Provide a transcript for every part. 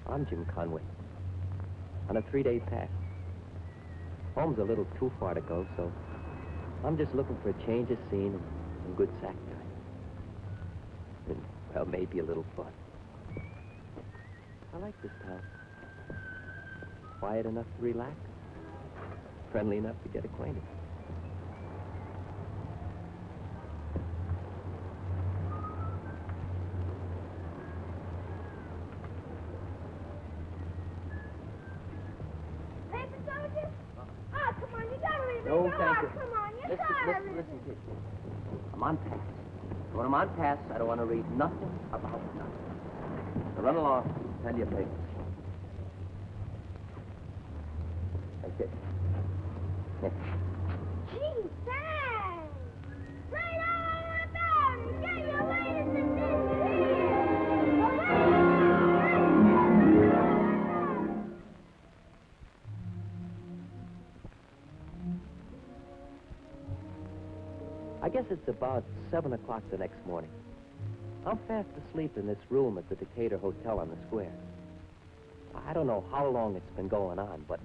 I'm Jim Conway. On a 3-day pass. Home's a little too far to go, so I'm just looking for a change of scene and some good sack time. And, well, maybe a little fun. I like this town. Quiet enough to relax. Friendly enough to get acquainted. Listen, kid. I'm on pass. When I'm on pass, I don't want to read nothing about nothing. Now run along. Hand your papers. Okay. Gee, thanks! Right on about it! Get your latest edition here! I guess it's about 7 o'clock the next morning. I'm fast asleep in this room at the Decatur Hotel on the square. I don't know how long it's been going on, but...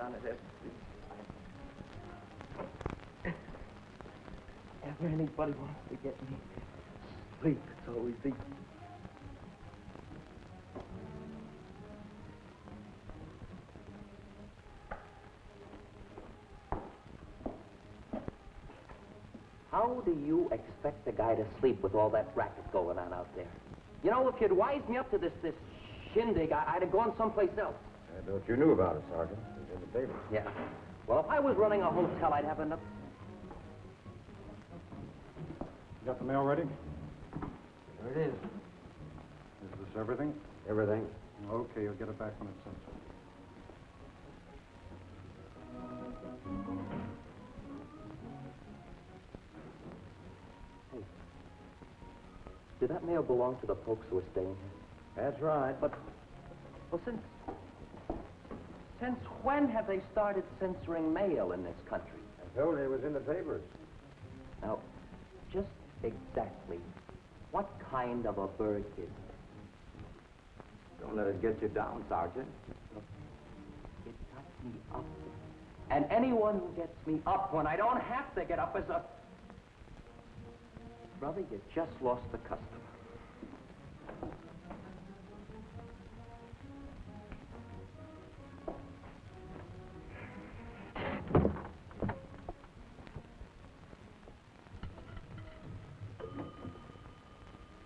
on it Ever anybody wants to get me sleep, it's always the... How do you expect a guy to sleep with all that racket going on out there? You know, if you'd wised me up to this shindig, I'd have gone someplace else. I thought you knew about it, Sergeant. It was in the paper. Yeah. Well, if I was running a hotel, I'd have enough... You got the mail ready? There it is. Is this everything? Everything. Okay, you'll get it back when it's sent. Hey, did that mail belong to the folks who are staying here? That's right. But, well, since when have they started censoring mail in this country? I told you it was in the papers. Now, just exactly what kind of a bird is it? Don't let it get you down, Sergeant. Look, it got me up. And anyone who gets me up when I don't have to get up is a... Brother, you just lost the customer.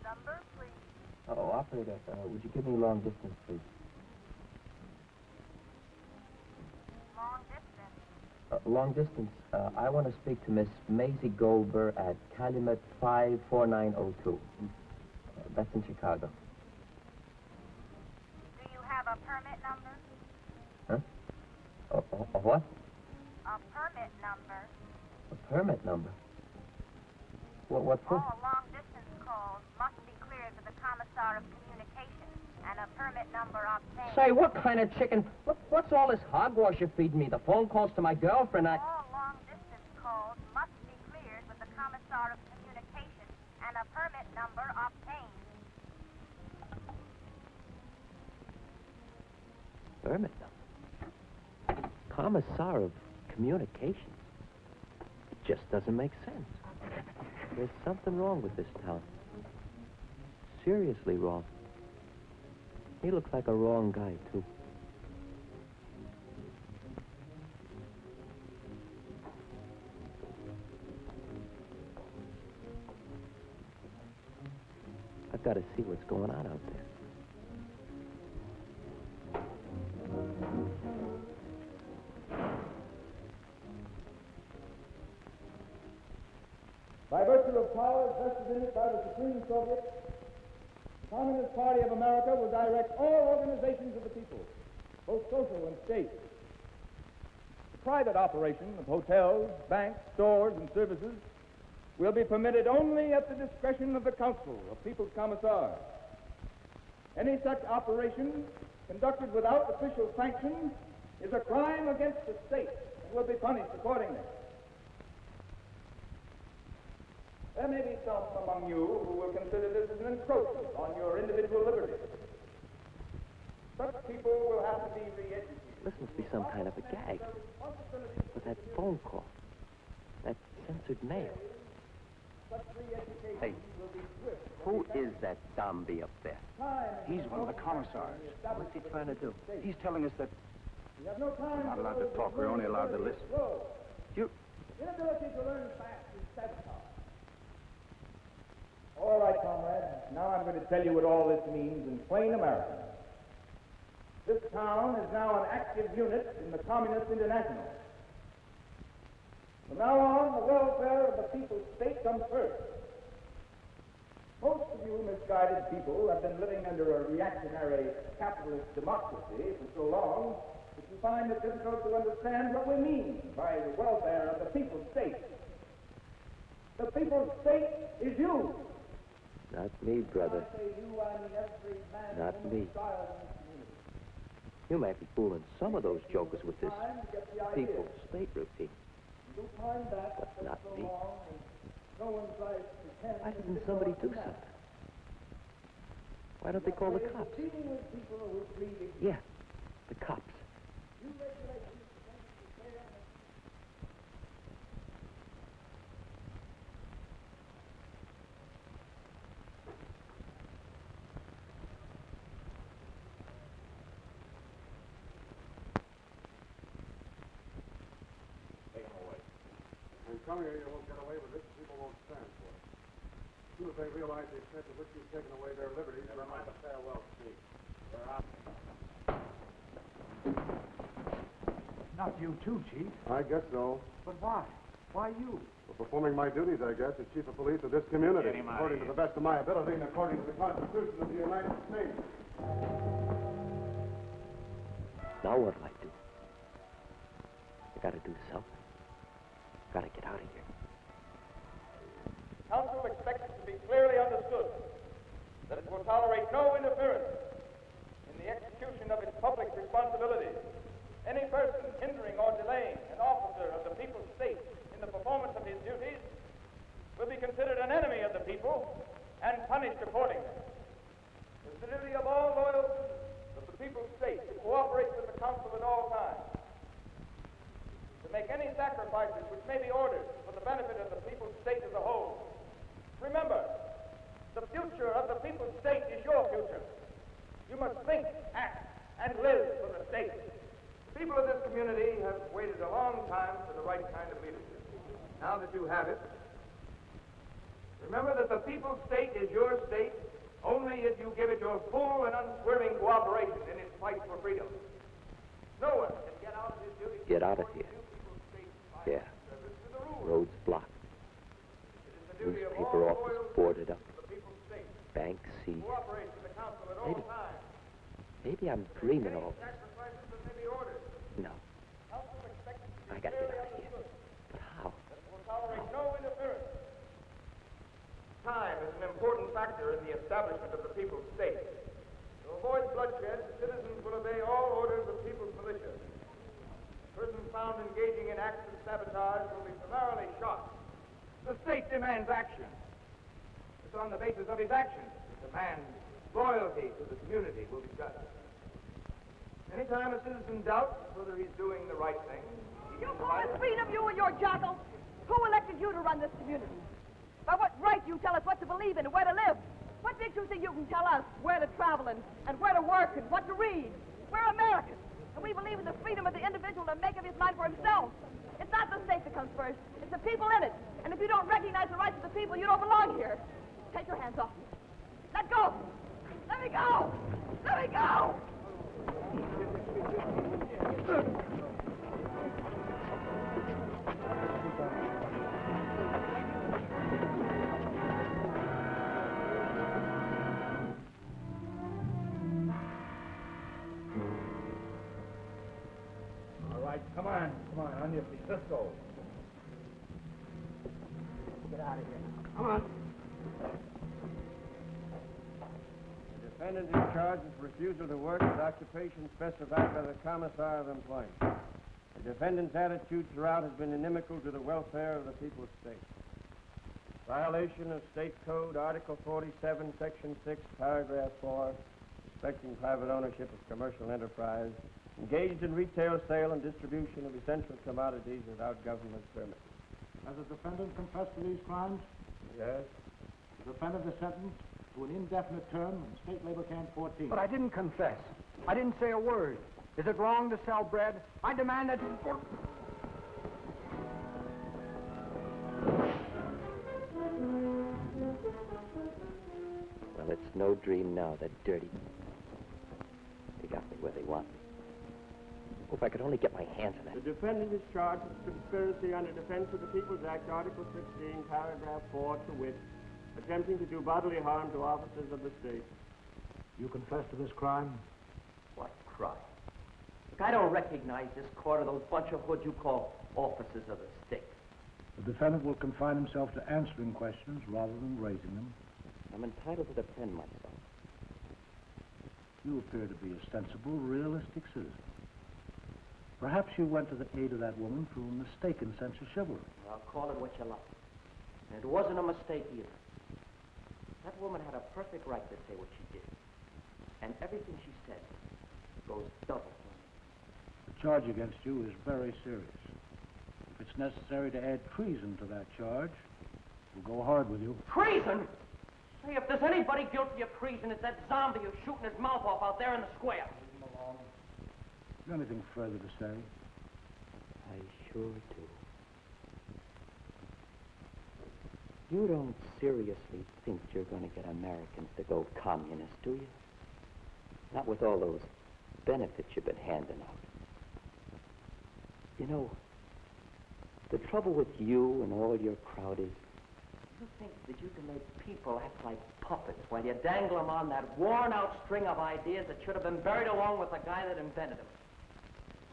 Number, please. Oh, operator, would you give me long distance, please? Long distance. Long distance. I want to speak to Miss Maisie Goldberg at Calumet 54902. That's in Chicago. Do you have a permit number? Huh? A what? A permit number. A permit number? What for? All long-distance calls must be cleared with the Commissar of Communications and a permit number obtained. Say, what kind of chicken? What's all this hogwash you're feeding me? The phone calls to my girlfriend, All long-distance calls must be cleared with the Commissar of Communications and a permit number obtained. Permit number? Commissar of Communications? It just doesn't make sense. There's something wrong with this town. Seriously wrong. He looks like a wrong guy, too. I've got to see what's going on out there. By virtue of powers vested in it by the Supreme Soviet, The Communist Party of America will direct all organizations of the people, both social and state. The private operation of hotels, banks, stores, and services will be permitted only at the discretion of the Council of People's Commissars. Any such operation conducted without official sanction is a crime against the state and will be punished accordingly. There may be some among you who will consider this as an encroachment on your individual liberty. Such people will have to be re-educated. This must be some kind of a gag. With that phone call. That censored mail. Hey, who is that zombie up there? He's one of the commissars. What's he trying to do? He's telling us that we're not allowed to talk. We're only allowed to listen. You... Inability to learn fast is sabotage. All right, comrades. Now I'm going to tell you what all this means in plain American. This town is now an active unit in the Communist International. From now on, the welfare of the people's state comes first. Most of you misguided people have been living under a reactionary capitalist democracy for so long that you find it difficult to understand what we mean by the welfare of the people's state. The people's state is you. Not me, brother. When I say you, I mean every man, Not woman, me. child in this community. You might be fooling some of those jokers with this Time to get the idea. people's state routine. You'll find that But not so me. long, and no one tries to pretend Why that doesn't it's somebody all do that. something? Why don't they call the cops? Dealing with people who plead ignorance. Yeah, the cops. You regulate these things to fair and And come here, you won't get away with it. People won't stand for it. As soon as they realize the extent to which you've taken away their liberties, never mind the farewell speech. They're out. Not you too, Chief. I guess so. But why? Why you? For performing my duties, I guess, as chief of police of this community, Get him out according of to here. the best of my ability and according to the Constitution of the United States. Now what'll I do? I gotta do something. Gotta get out of here. Council expects it to be clearly understood that it will tolerate no interference in the execution of its public responsibilities. Any person hindering or delaying an officer of the people's state in the performance of his duties will be considered an enemy of the people and punished accordingly. It is the duty of all loyal citizens of the people's state to cooperate with the council at all times, to make any sacrifices which may be ordered for the benefit of the people's state as a whole. Remember, the future of the people's state is your future. You must think, act, and live for the state. The people of this community have waited a long time for the right kind of leadership. Now that you have it, remember that the people's state is your state only if you give it your full and unswerving cooperation in its fight for freedom. No one can get out of his duty. Get out of here. Yeah. Roads blocked. Newspaper office boarded up. Bank seized. Maybe I'm dreaming all this. No. I gotta get out of here. But how? Time is an important factor in the establishment of the people's state. To avoid bloodshed, citizens will obey all orders of people's militia. Persons found engaging in acts of sabotage will be summarily shot. The state demands action. It's on the basis of his actions that demands loyalty to the community will be judged. Anytime a citizen doubts whether he's doing the right thing, You call us freedom, you and your jackals? Who elected you to run this community? By what right do you tell us what to believe in and where to live? What makes you think you can tell us where to travel and where to work and what to read? We're Americans, and we believe in the freedom of the individual to make up his mind for himself. It's not the state that comes first. It's the people in it. And if you don't recognize the rights of the people, you don't belong here. Take your hands off me. Let go. Let me go. Let me go. Come on your feet. Let's go. Get out of here. Come on. The defendant is charged with refusal to work with occupation specified by the Commissar of Employment. The defendant's attitude throughout has been inimical to the welfare of the people's state. Violation of State Code, Article 47, Section 6, Paragraph 4, respecting private ownership of commercial enterprise, engaged in retail sale and distribution of essential commodities without government permit. Has the defendant confessed to these crimes? Yes? The defendant is sentenced to an indefinite term in State Labor Camp 14. But I didn't confess. I didn't say a word. Is it wrong to sell bread? I demand that... Well, it's no dream now, that dirty. They got me where they want me. Oh, if I could only get my hands on that. The defendant is charged with conspiracy under Defense of the People's Act, Article 16, Paragraph 4, to wit, attempting to do bodily harm to officers of the state. You confess to this crime? What crime? Look, I don't recognize this court or those bunch of hoods you call officers of the state. The defendant will confine himself to answering questions rather than raising them. I'm entitled to defend myself. You appear to be a sensible, realistic citizen. Perhaps you went to the aid of that woman through a mistaken sense of chivalry. I'll call it what you like. And it wasn't a mistake either. That woman had a perfect right to say what she did. And everything she said goes double. The charge against you is very serious. If it's necessary to add treason to that charge, we'll go hard with you. Treason? Say, if there's anybody guilty of treason, it's that zombie who's shooting his mouth off out there in the square. Is there anything further to say? I sure do. You don't seriously think you're going to get Americans to go communist, do you? Not with all those benefits you've been handing out. You know, the trouble with you and all your crowd is you think that you can make people act like puppets while you dangle them on that worn-out string of ideas that should have been buried along with the guy that invented them.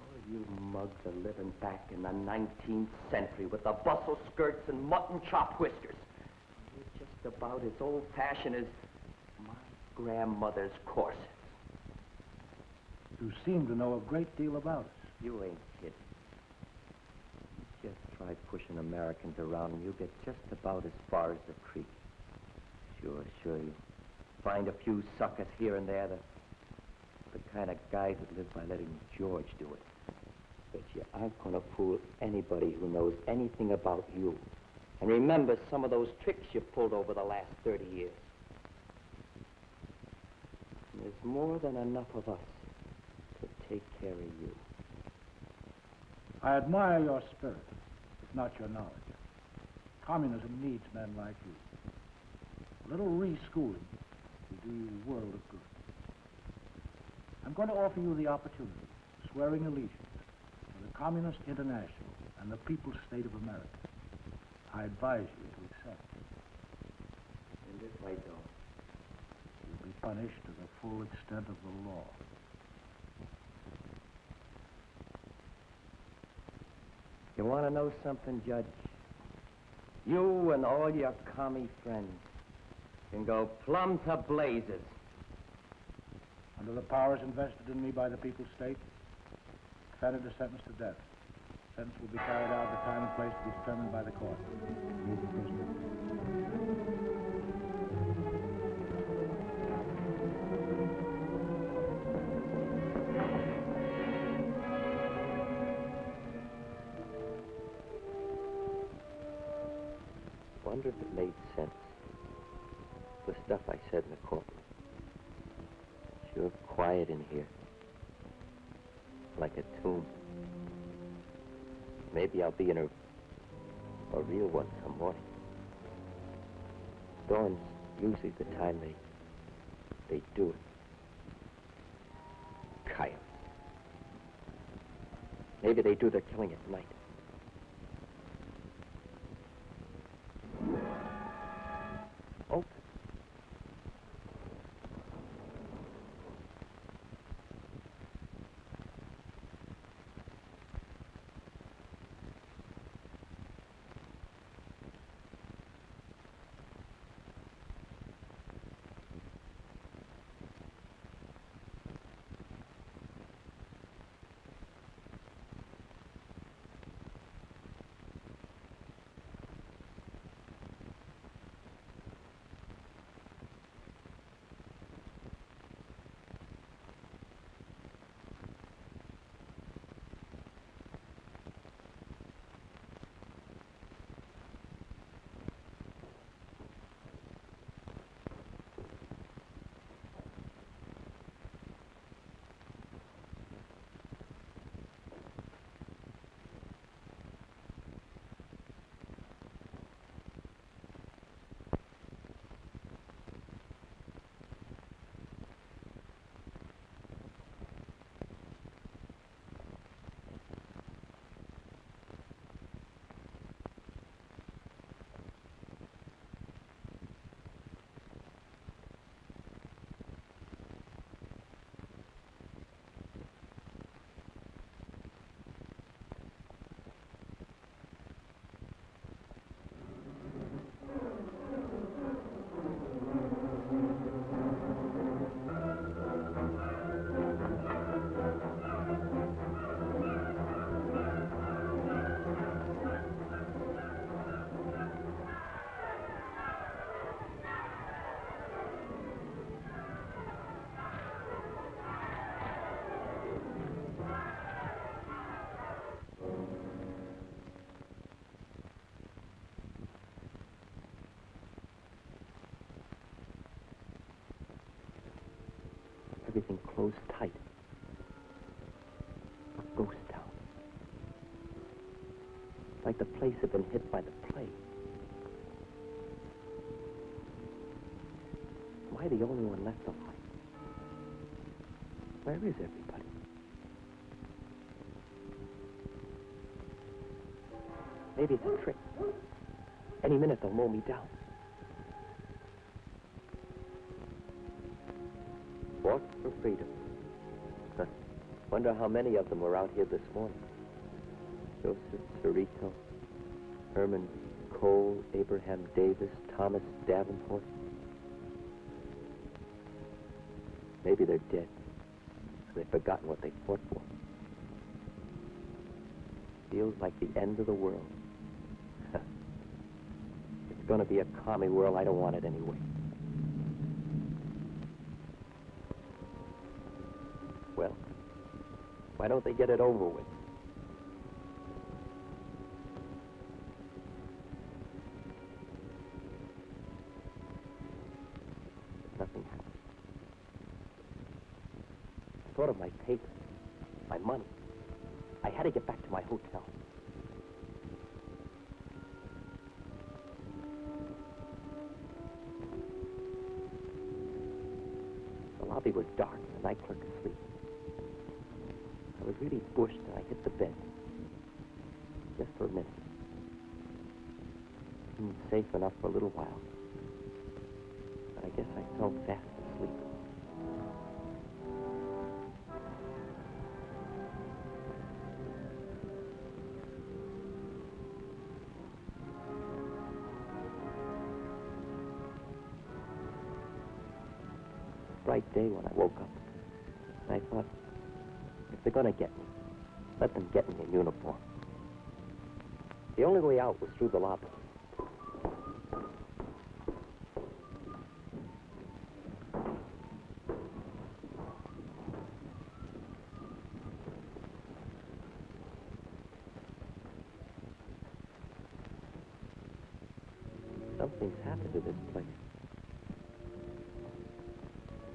Oh, you mugs are living back in the 19th century with the bustle skirts and mutton chop whiskers. You're just about as old-fashioned as my grandmother's corsets. You seem to know a great deal about us. You ain't kidding. Just try pushing Americans around and you get just about as far as the creek. Sure, you find a few suckers here and there, the kind of guys that live by letting George do it. But you aren't going to fool anybody who knows anything about you. And remember some of those tricks you pulled over the last 30 years. And there's more than enough of us to take care of you. I admire your spirit, if not your knowledge. Communism needs men like you. A little reschooling will do you a world of good. I'm going to offer you the opportunity of swearing allegiance to the Communist International and the People's State of America. I advise you to accept. And if I don't? You'll be punished to the full extent of the law. You want to know something, Judge? You and all your commie friends can go plumb to blazes. Under the powers invested in me by the People's State, defendant is sentenced to death. Sentence will be carried out at a time and place to be determined by the court. Move the prisoner. Wonder if it made sense. The stuff I said in the courtroom. Sure quiet in here. Like a tomb. Maybe I'll be in a real one some morning. Dawn's usually the time they do it. Coyotes. Maybe they do their killing at night. Open. everything closed tight. A ghost town. Like the place had been hit by the plague. Am I the only one left alive? Where is everybody? Maybe it's a trick. Any minute they'll mow me down. Walk for freedom. Wonder how many of them were out here this morning. Joseph, Cerrito, Herman Cole, Abraham Davis, Thomas Davenport. Maybe they're dead. They've forgotten what they fought for. Feels like the end of the world. It's gonna be a commie world. I don't want it anyway. Well, why don't they get it over with? Nothing happened. I thought of my papers, my money. I had to get back to my hotel. The lobby was dark and the night clerk asleep. I was really bushed and I hit the bed. Just for a minute. Seemed safe enough for a little while. But I guess I fell fast asleep. Bright day when I woke up. And I thought, if they're gonna get me, let them get me in uniform. The only way out was through the lobby. Something's happened to this place.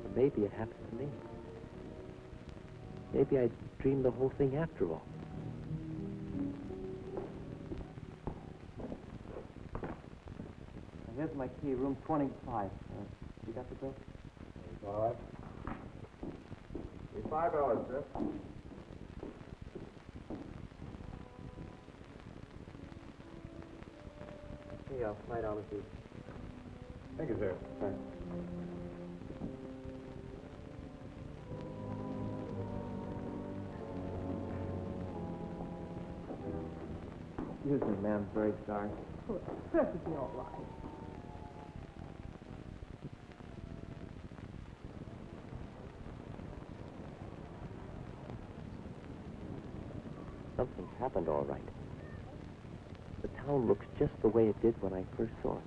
Or maybe it happened to me. Maybe I dreamed the whole thing after all. Here's my key, room 25. You got the bill? It's all right. It's $5, sir. Here you go, $5 each. Thank you, sir. Thanks. Excuse me, ma'am. Very sorry. Oh, it's perfectly all right. Something's happened all right. The town looks just the way it did when I first saw it.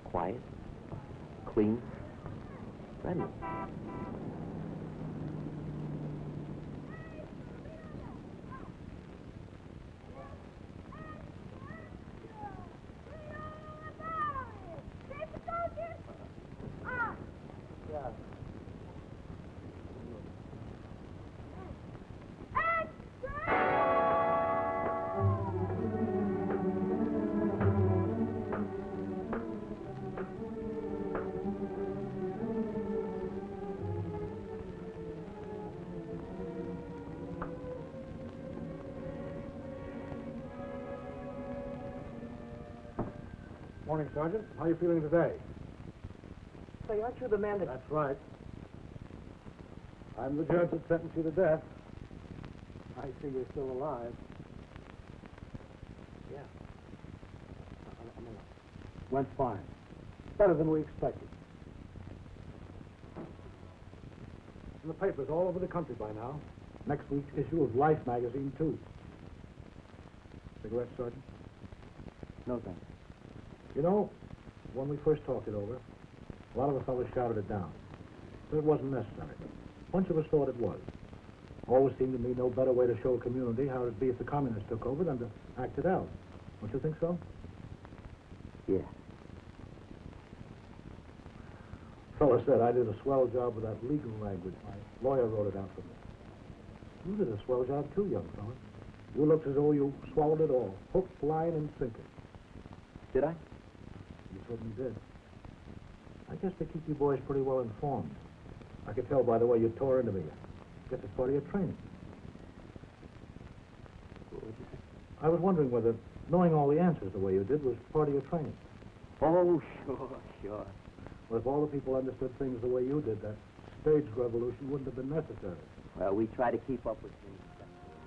Quiet, clean, friendly. Morning, Sergeant. How are you feeling today? Say, aren't you the man that... That's right. I'm the judge that sentenced you to death. I see you're still alive. Yeah. I'm alive. Went fine. Better than we expected. In the papers all over the country by now. Next week's issue of Life magazine, too. Cigarette, Sergeant? No, thanks. You know, when we first talked it over, a lot of the fellows shouted it down. But it wasn't necessary. A bunch of us thought it was. Always seemed to me no better way to show a community how it'd be if the communists took over than to act it out. Don't you think so? Yeah. Fella said I did a swell job with that legal language. My lawyer wrote it out for me. You did a swell job too, young fella. You looked as though you swallowed it all. Hook, line, and sinker. Did I? You certainly did. I guess they keep you boys pretty well informed. I could tell by the way you tore into me. I guess it's part of your training. What would you say? I was wondering whether knowing all the answers the way you did was part of your training. Oh, sure. Well, if all the people understood things the way you did, that stage revolution wouldn't have been necessary. Well, we try to keep up with things.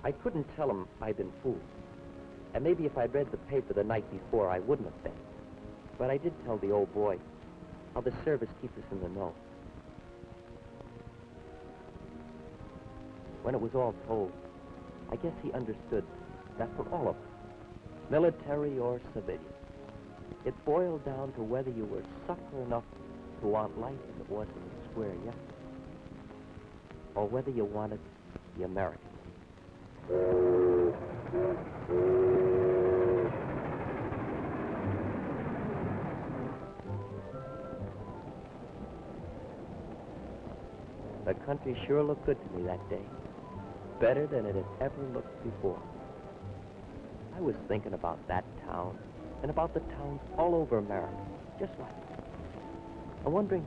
I couldn't tell him I'd been fooled. And maybe if I'd read the paper the night before, I wouldn't have been. But I did tell the old boy how the service keeps us in the know. When it was all told, I guess he understood that for all of us, military or civilian, it boiled down to whether you were sucker enough to want life as it was in the square yesterday, or whether you wanted the American. The country sure looked good to me that day. Better than it had ever looked before. I was thinking about that town and about the towns all over America, just like that. I'm wondering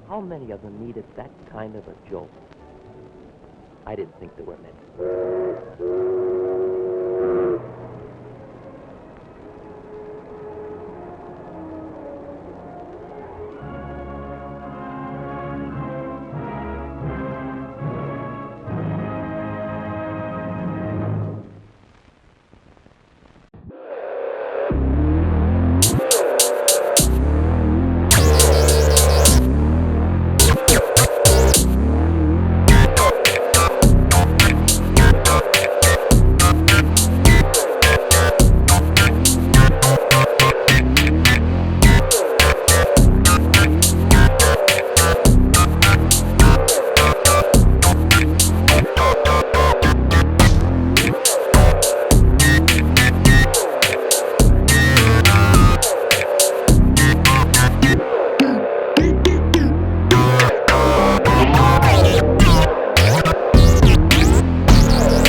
how many of them needed that kind of a jolt. I didn't think there were many.